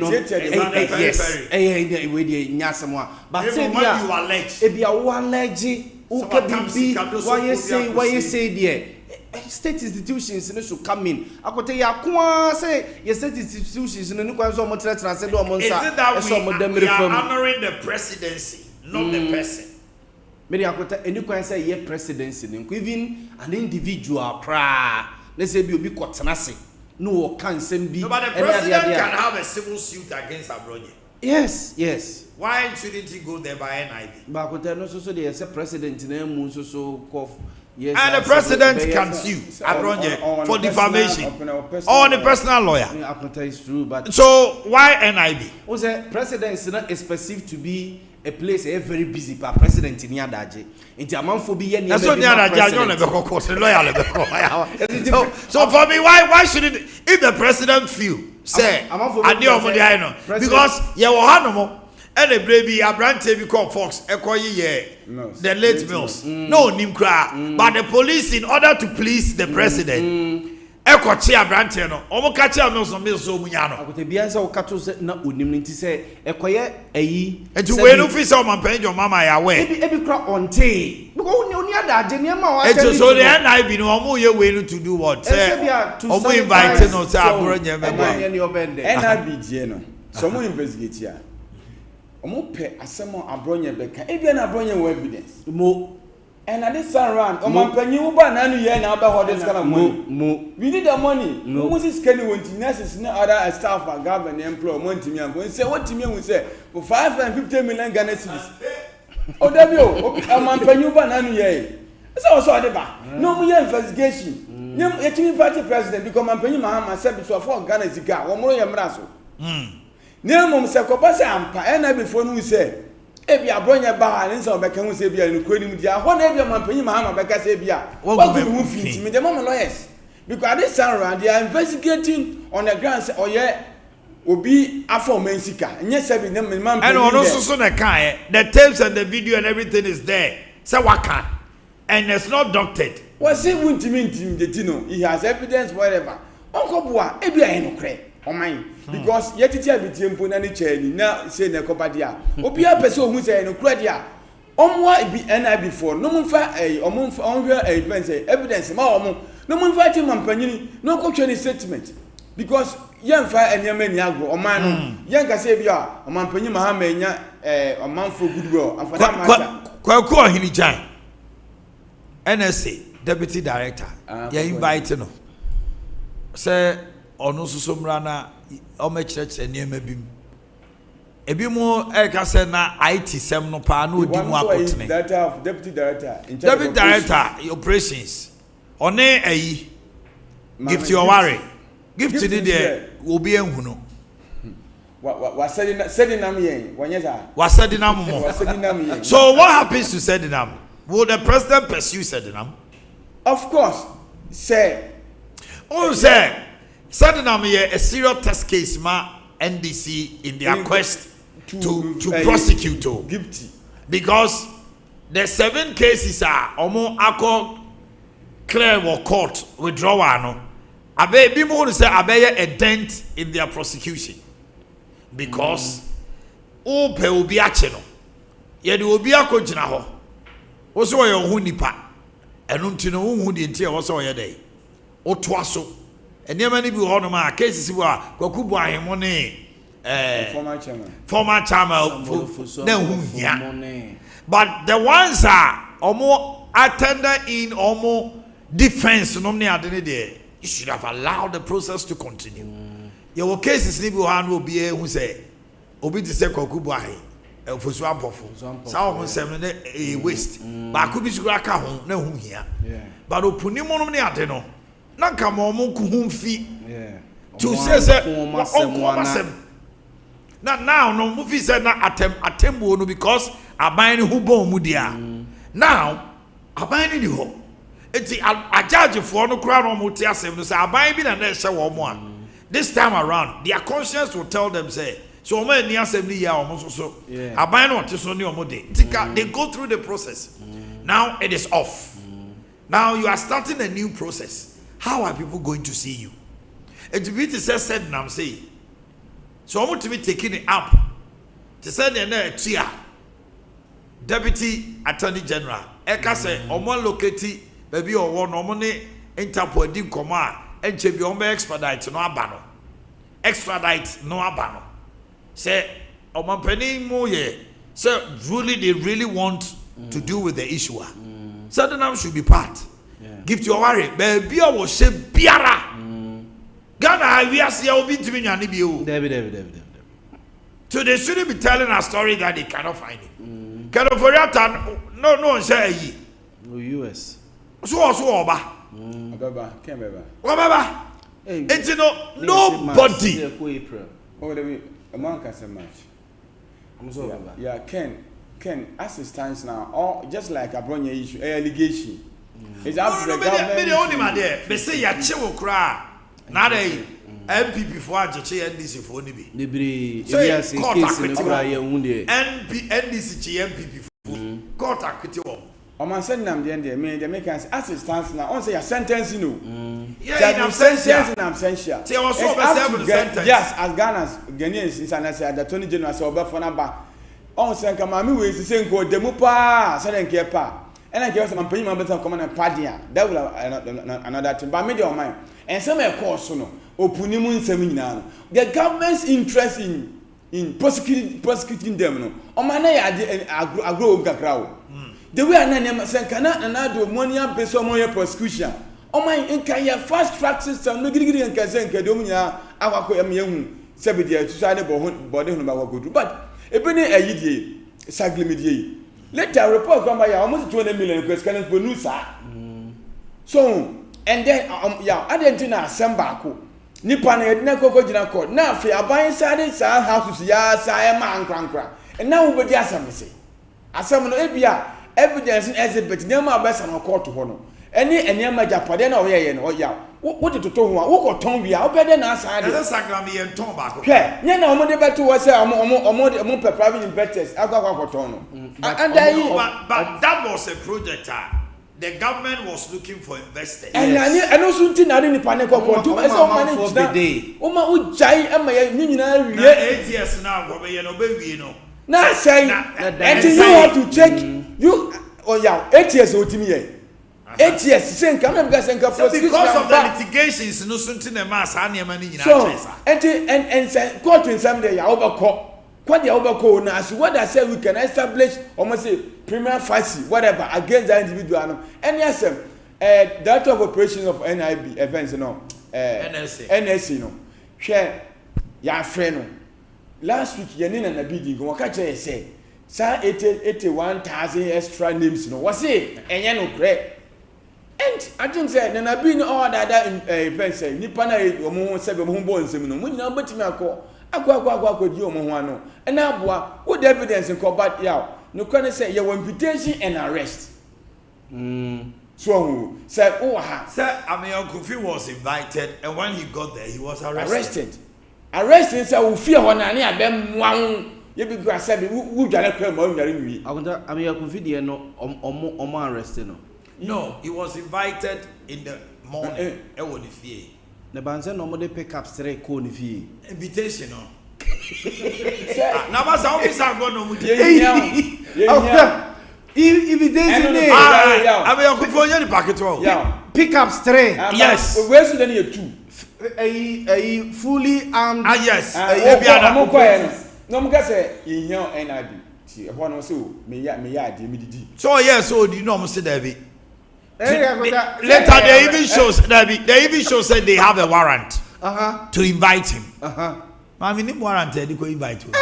Yes, we nyasema. But say you allege. Ebia wo allege, why you say there? State institutions should come in. Akote yakwa say your state institutions no kwa so mo tretra say do mo nsa. Is it that we are honoring the presidency, not the person? Maybe akote any kwan say your presidency even an individual pra. Let's say be obi kotenase. No can send be. No, but the president can have a civil suit against Abroye. Yes. Why shouldn't he go there by NIB? But akote no so they say president name so cough. Yes, and the president can sue Abroye for defamation or the personal lawyer. Is true, but so why NIB? Was a president is perceived to be a place very busy by president in Yadaje. Into a month for being that's what so for me, why should it if the president feel say because you will and the baby Abrante become Fox the late Mills. No Nimkra. But the police in order to please the president. Ekochi Abrante no. Omo kachi Mills no Mills so munyano. Akote bia se okato se na onim nti se ekoye eyi. Enti we no fi se o mampan jo mama ya we. Ebi kra onte. Because oni adaje ne ma wa tell. Enti so the NIB no omo ye we no to do what? Say omo invite no say Abroye member. NIB die no. So mo investigate ya. Omo pe asemo Abroye beka ebia na Abroye wo evidence mo and at this time round omo panyi wo ba na nu ye na ba hold this kind of money we need the money mo see scan won't nurses na other staff and government employee mo ntimi am say what timi am say for 550 million Ghana cedis o da bi o omo panyi wo ba na nu ye say o so de ba no mo ye investigation nyem etimi party president because man panyi Mahama say bi so for Ghana zika wo mo ye mra so Nemom se kopa se ampa na before no say e bia Abroye ba ha nsa obeka hu se bia no kwani mu dia ho na bia mampanyi Mahama beka se bia wa go mu finti me dem lawyers because this time around they are investigating on the grounds say oye obi afọ mensika nye se bi na man and ono so na kan the tapes and the video and everything is there say waka and it's not doctored was it wuntimi the tino he has evidence whatever onko bua e bia enokre oman because yetiti abitie mpo na ne chani na say na koba dia obi a pese ohun say no kura dia omwa bi NIB for no mfa omfa onhwe evidence ma omo no mfa ti mampanyini no kotwe ni statement because yemfa enyama ni agro oman no yenka say bia omampanyi Mahama enya omanfo goodwill afada matter kwaku ohini jan NSA deputy director ya invite no say ono susomra na o me chire niam bim ebi mo e ka se na IT sem no pa na odi mu akotene deputy director operations one ayi gift your worry gift ni there obi enhu no wa sedinam yen wonyeza wa sedinam mo so what happens to sedinam will the president pursue sedinam of course say Sadinam a serious test case ma NDC in their quest to prosecute guilty because the 7 cases are omo akọ clear or court withdrawal no abe bi mo say abe a dent in their prosecution because o pe obi ache no ye de obi akogina ho wo so ye hu nipa enu ntino hu de ntie wo so ye dey o to aso and there many people on my cases were Kwakubu Ahimone former chairman but the ones are almost attended in almost defense you should have allowed the process to continue. Your cases live one will be who say Obi to say Kwakubu Ahim for Swampofo some a waste but could be scraka home no here but Opunimono Adeno. Nanka mo kuhumfi to say now no movie said na atembo no because aban hu bon mu dia now aban ni ho enti ajaje for no kura no mo ti asem no say aban bi na na ehye wo mo a this time around their conscience will tell them say so mo ani asem ni ya o mo so aban no ti so ni o mo de they go through the process now it is off now you are starting a new process. How are people going to see you? And to be to say said now say So I'm to be taking it up. To send a tia Deputy Attorney General. Eka say omo locate baby or one omone Interpol di command and chebi ombe extradite no abano. Extradite no abano. Say omampeni mo ye. So they really want to deal with the issue. Certain should be part. Give to your worry. Baby I was say biara. Ghana we are see obi ntimi nyane bi o. David. So they shouldn't be telling a story that they cannot find it. Cannot for that no say yi. US. So oba. Ababa, ken baba. Obaba. It's nobody. Oh, a man can say much. I'm sorry about that. Yeah, Ken, as it stands now, or just like a Boakye issue, allegation. It's up to the government. Me the only man there. They say ya chewo kra. Na dey MPP for ajeche NDC for ni bi. Libri So, yes in court case in acquittal. kura ye hunde. NDC chi MPP for. Court acquittal wo. Oman said nam the end there, me the make as it stands now, on say your sentence, you know. Yeah, in absentia. In absentia. Say was so over sentence. Yes, as Ghana's Ghanaians in San the Attorney General say obefo ba. On say mama we say nko demu pa, say nke pa. And I guess I'm paying my better come and padia. That will another thing. But me dey on mind. And some e course no. Opunimu nsem nyina no. The government's interest in prosecuting them no. Oman na ya agro kakra. The way I say cannot do money up based on money prosecution. Oman in can ya fast track system no gidi and can say do munya awako am yehu sebedi to say body no ba go do. But e be ne ayidie saglimidie. Later report come by almost 20 million question for news so and then Argentina assemble ko nipa na yedina koko gina court na afi aban sade sa house ya sa e ma ankrankra and now we be asem say asem no ebia evidence exhibit nyama abesa no court ho no eni enyama japade na oyeye no oya wo de toto ho a wo ko ton wi a wo be de na asa de Sagram ye ton ba ko. hwe nya na omo de beto wo say omo private investors agwa ton no but that was a project. The government was looking for investors. And also tin na ni pa ne kokko to e say o manage na o ma o jai e ma ye nyina Na wie 8 years now go be ye no be wie no. na say and you have to check you 8 years o timi ye 8 years say nka na because of the litigations no sunti na ma sa na ma ni nyina so chesa. and say court in some day ya obako what the obako na as what I say we can establish almost say premier facie whatever against that individual no and yes director of operations of NIB events no NSC no share ya friend no last week ye ni na bidi go ka che say sa 81,000 extra names no was say enye no correct. And I think say na be no all that events say nipa na omo se be mo bo nsem no mo nyina betimi akwa di omo ho ano and aboa with evidence in court yaw no can say your imputation and arrest so say ha Sir Amiyan Kofi was invited and when he got there he was arrested say we fear ho na na abem wan ye bi gwa say we dware kwa ma nware nwi Akonta Amiyan Kofi de no omo arrested no. No, he was invited in the morning. E won fie. Ne banse no mo de pick up straight ko ni fie. Invitation no. Na ba sa officer go no mu je. Invitation ne. Abi yo ko nye ni packet o. Pick up straight. Yes. Where should any two? A fully armed. Yes. No mo ka say inyo NIB. Ti e ho no say o me ya ade me didi. So yes, so do you know say David? Later they even said they have a warrant to invite him. I mean, warrant they go invite you.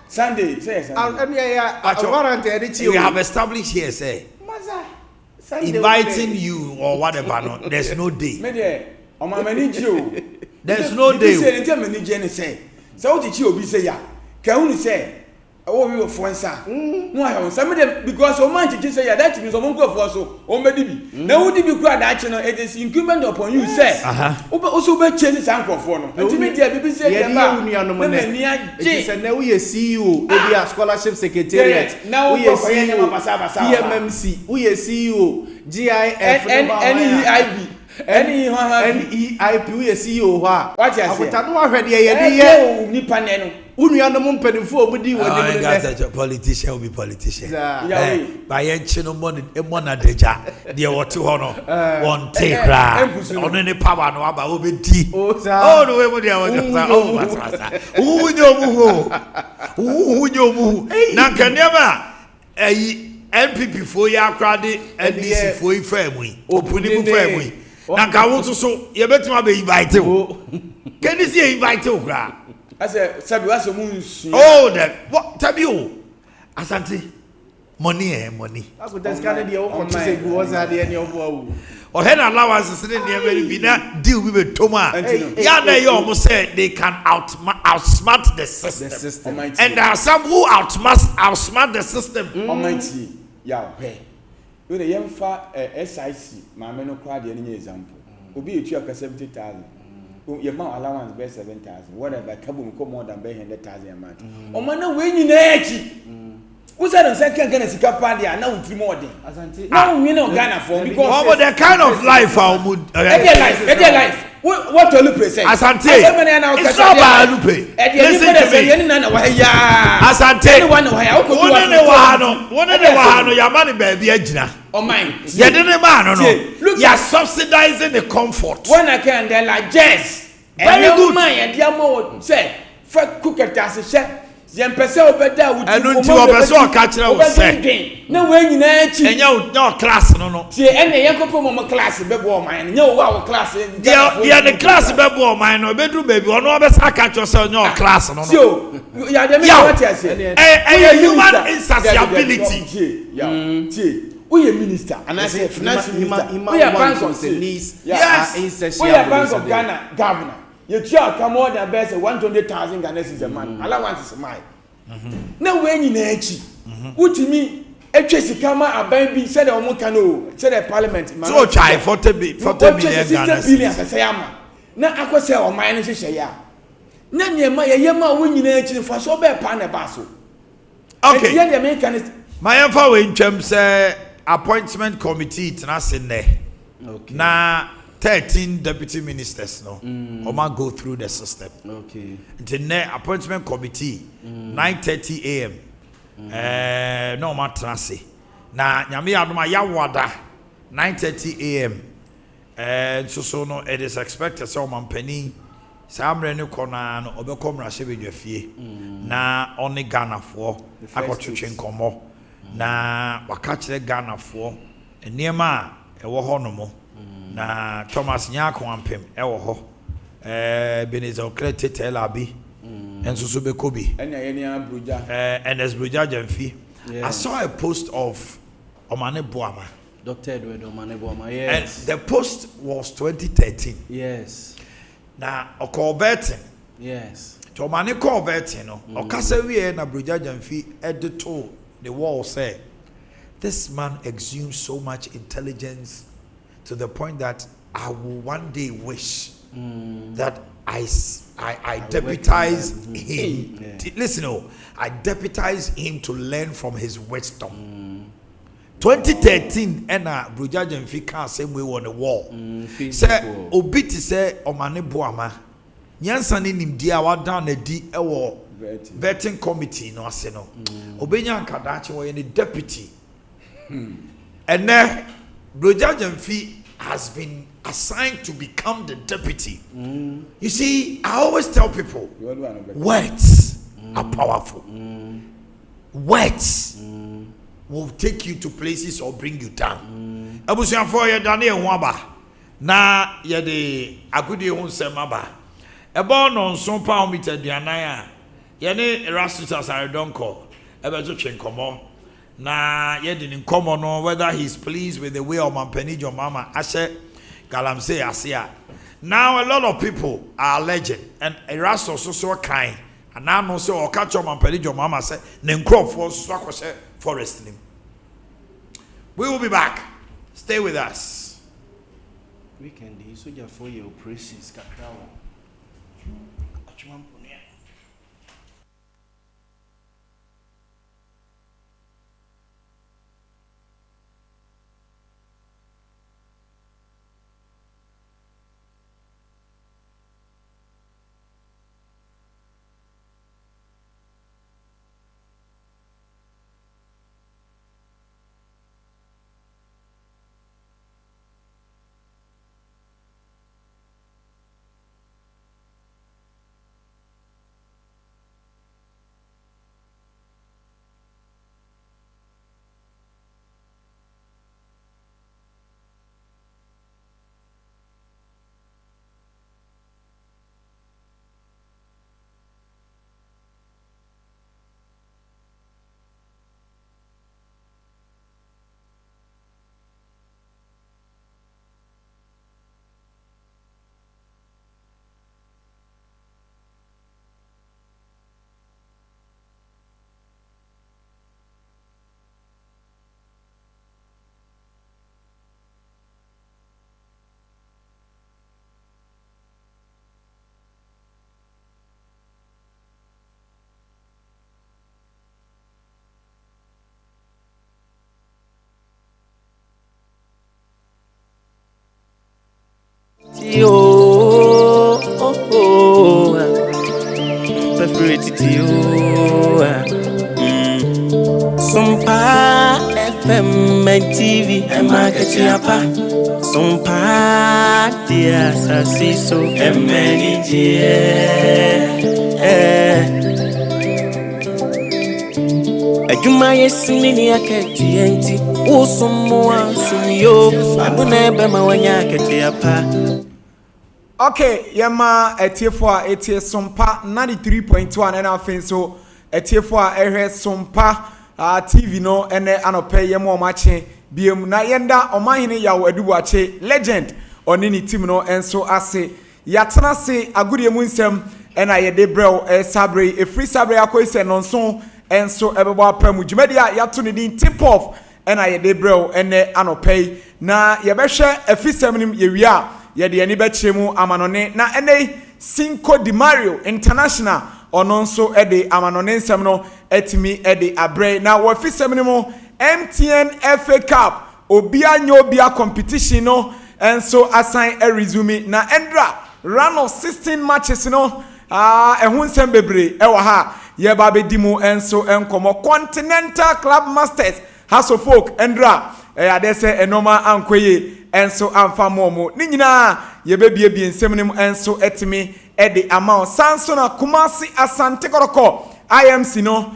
Sunday, say Sunday. Warrant we have established here, say inviting you or whatever. No, there's no day. There's no day. Say, oh, we were friends, no, some of them because so much you say that means someone go for so, or maybe now would be quite actual. It is incumbent upon you, say, also be changes uncle for no. Ultimately, say, and now we see you, maybe a scholarship secretariat. Now we see EMMC, we see you, GIF, and EIB. Any NEIP we CEO ha. What you say? Akuta no ahwede ye nipa ne no. Unuanom mpanimfo omudi wodi mu ne. Politician will be politician. By yenchi no money deja. Dey wote ho no. Won take ra. Ono ne power no aba obedi. Oh no we mu dey won say oh masa. Unyo mu. Na kanema NPP fo ya krade NDC fo ifa mu. Opuni mu fa mu. Na ka wo so ye betima be invite wo. Can you see invite wo kra? I said, Sabi, what's the moon? Oh, that what? Tell you, Asante, money. I could just kind of the old say, was at the end of war. Or had allowances in the very be not deal with Toma. Yeah, they almost said they can outsmart the system. And there are some who outsmart the system. Almighty, Yahweh. When a young SIC, my men acquired any example. Will be a check 70,000. Your mount allowance be 7,000. Whatever, Kabum come more than 100,000 a month. Oh, man, when you know, who's that on second Ganesica party? I know three more than. Now we know Ghana for because what the kind of life I would. Their life. What to look present? Asante. It's not bad to pay. Listen to me. Asante. One of the Wahano, your money baby, Ejina. Oh, mine. You didn't man, no. You are subsidizing the comfort. When I can, they're like, yes. Very good. And dear more say, for cook at us, chef. Yen pese obeda with and until obeso catch na say na when you and your class no see and yen ko mo class be bo man nya wo class yeah the class be bo man no bedru baby ono obesa catch yourself your class no so ya dem what you say human insatiability we a minister and I say finance minister we a bank of needs yes we a bank of Ghana governor. You try come more than best 120,000 Ghana is a man. Allowance is mine. Now when you nechi, what to me? HSC come a baby said the Omokano, said the parliament. So try 40 billion Ghana. Now I could say on mine is ya. Now yema when you nechi for so bad pan a basso. Okay. The American my info in terms appointment committee in there. Okay. Now 13 deputy ministers no Oma go through the system. Okay. The appointment committee 9:30 a.m. No ma transi. Na nyame adoma ya wada 9:30 a.m. So no it is expected so Omanhene Samre ne kona no obekom rahye bedwafie na oni Ghana fo akotwetwe nkomo na waka kire Ghana fo eniema ewo ho no mo na Thomas Nyako ampem ewo ho Benizo Krete Telabi enso so be kobi NS Bruja Jamfi. I saw a post of Omane Boama, Dr. Edward Omane Boama. Yes. And the post was 2013. Yes. Now Okobetin. Yes. To Omane Kobetin no okasa wie na Bruja Jamfi edito the wall say this man exudes so much intelligence to the point that I will one day wish that I deputize him. Listen, I deputize him to learn from his wisdom. 2013, and Bruja Jamfi can't same way on the wall. Say, Obiti say, Omane Boama, Yansani Nimdia, what down the D. Vetting committee, no, I say no. Obenya Kadachi were any deputy. And then Bruja Jamfi has been assigned to become the deputy. You see, I always tell people, words are powerful. Words will take you to places or bring you down. Abusian for ye Daniel Wamba. Na ye de agudi hun semaba. Ebo no SOMPA omita dianaya. Ye ne Erastus Asaredonko. Ebe to chenkomo. Na ye didn't come on whether he's pleased with the way Omanhene Yaw mama Ashe Galamsey Asia. Now a lot of people are alleged and Erastus so kind and now no so or catch Omanhene Yaw mama say Nenkro for forest name. We will be back. Stay with us. Weekend is so for your operations. yo. Preferred yo. SOMPA FM and TV and Market Yapa. SOMPA dear Sassy so and many Ajuma yesimini aketi enti usumu sumyo abuna bema wanya aketi Yapa. Okay, yama etiefo etie SOMPA 93.1 and afin so etiefo ehwe SOMPA TV no ene anope yemo mache biem na yenda Omanhene Yaw adubuache legend oni ni team no enso ase yatena se agudie mu nsem ena yede brew sabre free sabre akoise nonso enso ebebo apamu djumedia yato ne din tip off ena yede brew ene anope na yebehwe afisem nim yewia yede ani bechemu amanone na ene Cinco de Mario International ononso ede amanone nsem no etimi ede abre na wafisem nim MTN FA Cup obia nyobia competition no enso assign a resume na endra run of 16 matches no ehun nsem bebre ewa ha ye ba bedimu enso enkomo Continental Club Masters House of Folk endra adese enoma ankoye enso amfa momo ni nyina ye bebie nsem nim enso etimi ede amount sanso na Kumasi Asante Koroko IMC no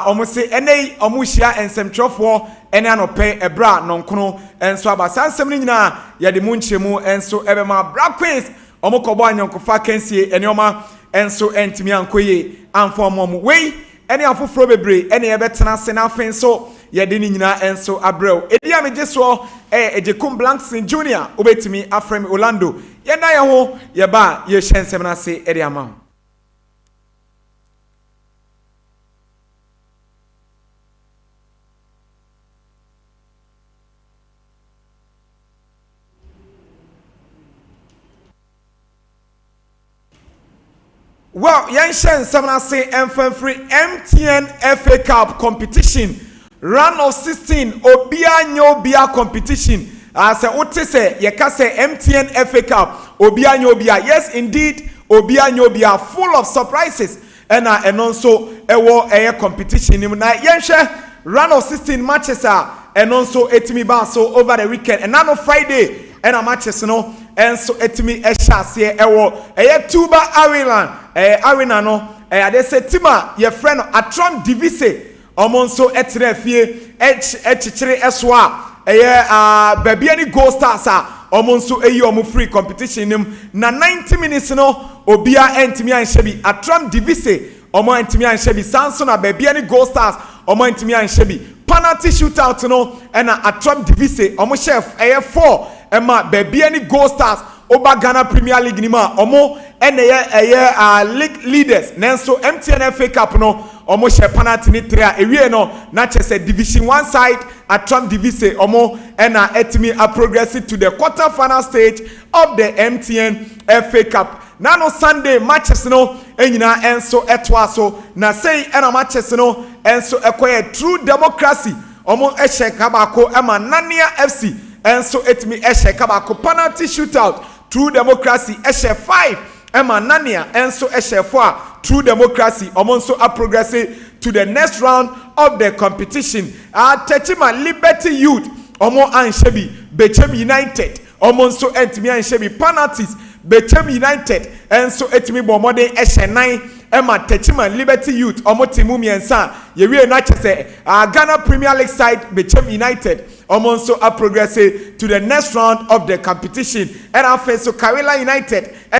omuse enei omuhia ensemtrofo ene anope ebra nonkono enso abasa nsem ni nyina ye de munchemu enso ebema Bra Queens omukobo anyankofa kensie enioma enso entimi ankoye amfomo wei ene afoforo bebre ene ye betena se na afen so ye de ni nyina enso abrel edi amejeso ejekum Blankson Junior obetimi afrem Orlando ye na ye ho ye ba ye hyensem na se edi ama. Well, Yanshan Samana say free MTN FA Cup competition run of 16 Obia Nyobia competition. As a say Yakase MTN FA Cup Obia Nyobia. Yes, indeed, Obia Nyobia full of surprises and also a competition. Na Yanshan run of 16 matches and also etimi so over the weekend and now Friday and a matches no and so etimi eshase ewo tuba arena no ade se tima ye friend atron divise omonso etre fie echichire eso baby any goal stars omonso eyi omo free competition nim na 90 minutes no obia entimi anhyebi atron divise omo entimi anhyebi sanso na baby any goal stars omo entimi anhyebi penalty shootout no na atron divise omo chef 4 ema baby any goal stars Oba Ghana Premier League nima omo league leaders nenso MTN FA Cup no omo she penalty ni 3 ewie no na chese division 1 side atram divise omo na etimi a progress to the quarter final stage of the MTN FA Cup. Na no Sunday matches no enyina enso etwaso na sei na matches no enso ekoye true democracy omo ehye kabako ema Nania FC enso etimi ehye kabako penalty shootout True Democracy eshe 5 Emma Nania enso eshe 4 True Democracy omonso a progress to the next round of the competition. Techima Liberty Youth omo anshebi Bechem United omonso entimi anshebi penalties Bechem United enso etimi bomode eshe 9 Emma Techima Liberty Youth omo timu miensa yewie na chese Ghana Premier League side Bechem United omonso a progress to the next round of the competition. And our face so Karela United